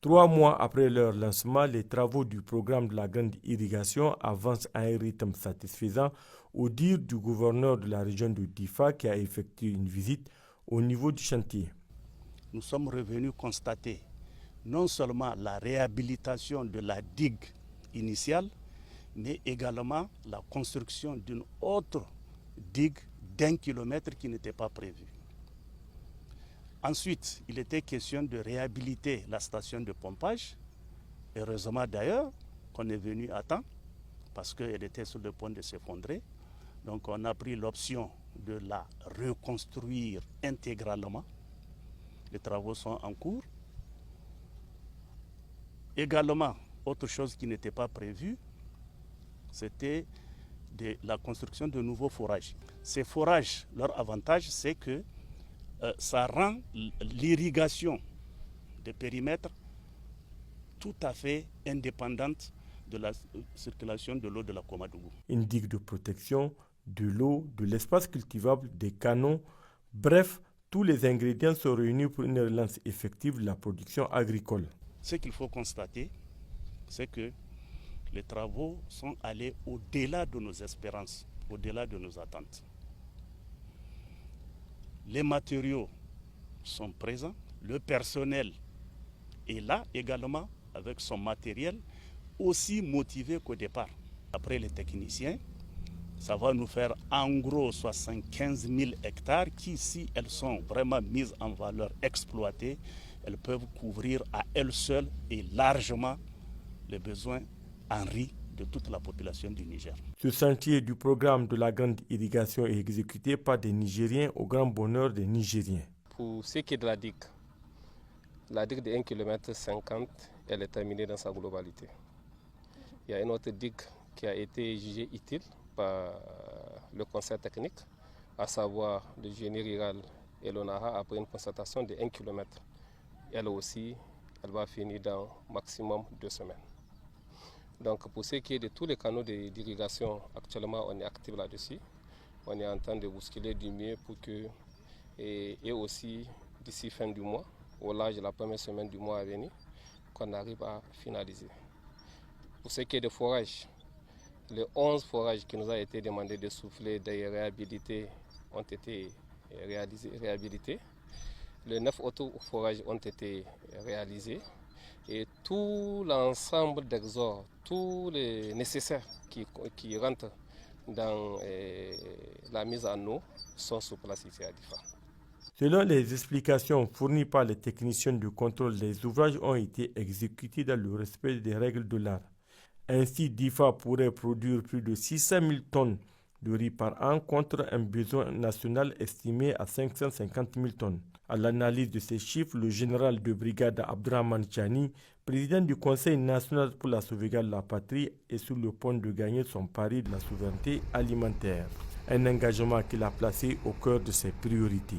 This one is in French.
3 mois après leur lancement, les travaux du programme de la grande irrigation avancent à un rythme satisfaisant au dire du gouverneur de la région de Difa qui a effectué une visite au niveau du chantier. Nous sommes revenus constater non seulement la réhabilitation de la digue initiale, mais également la construction d'une autre digue d'1 kilomètre qui n'était pas prévue. Ensuite, il était question de réhabiliter la station de pompage. Heureusement d'ailleurs qu'on est venu à temps parce qu'elle était sur le point de s'effondrer. Donc on a pris l'option de la reconstruire intégralement. Les travaux sont en cours. Également, autre chose qui n'était pas prévue, c'était la construction de nouveaux forages. Ces forages, leur avantage, c'est que ça rend l'irrigation des périmètres tout à fait indépendante de la circulation de l'eau de la Kouamadougou. Une digue de protection, de l'eau, de l'espace cultivable, des canaux, bref, tous les ingrédients sont réunis pour une relance effective de la production agricole. Ce qu'il faut constater, c'est que les travaux sont allés au-delà de nos espérances, au-delà de nos attentes. Les matériaux sont présents, le personnel est là également avec son matériel, aussi motivé qu'au départ. Après les techniciens, ça va nous faire en gros 75 000 hectares qui, si elles sont vraiment mises en valeur, exploitées, elles peuvent couvrir à elles seules et largement les besoins en riz de toute la population du Niger. Ce chantier du programme de la grande irrigation est exécuté par des Nigériens au grand bonheur des Nigériens. Pour ce qui est de la digue de 1,50 km, elle est terminée dans sa globalité. Il y a une autre digue qui a été jugée utile par le conseil technique, à savoir le génie rural et l'ONAHA, après une constatation de 1 km. Elle aussi, elle va finir dans maximum 2 semaines. Donc pour ce qui est de tous les canaux d'irrigation, actuellement on est actif là-dessus. On est en train de bousculer du mieux pour que, et aussi d'ici fin du mois, au large de la première semaine du mois à venir, qu'on arrive à finaliser. Pour ce qui est de forage, les 11 forages qui nous a été demandé de souffler, de réhabiliter, ont été réhabilités. Les 9 autres forages ont été réalisés. Et tout l'ensemble d'exorts, tous les nécessaires qui rentrent dans la mise en eau sont sur place ici à Difa. Selon les explications fournies par les techniciens de contrôle, les ouvrages ont été exécutés dans le respect des règles de l'art. Ainsi, Difa pourrait produire plus de 600 000 tonnes de riz par an contre un besoin national estimé à 550 000 tonnes. À l'analyse de ces chiffres, le général de brigade Abdourahmane Tchani, président du Conseil national pour la sauvegarde de la patrie, est sur le point de gagner son pari de la souveraineté alimentaire. Un engagement qu'il a placé au cœur de ses priorités.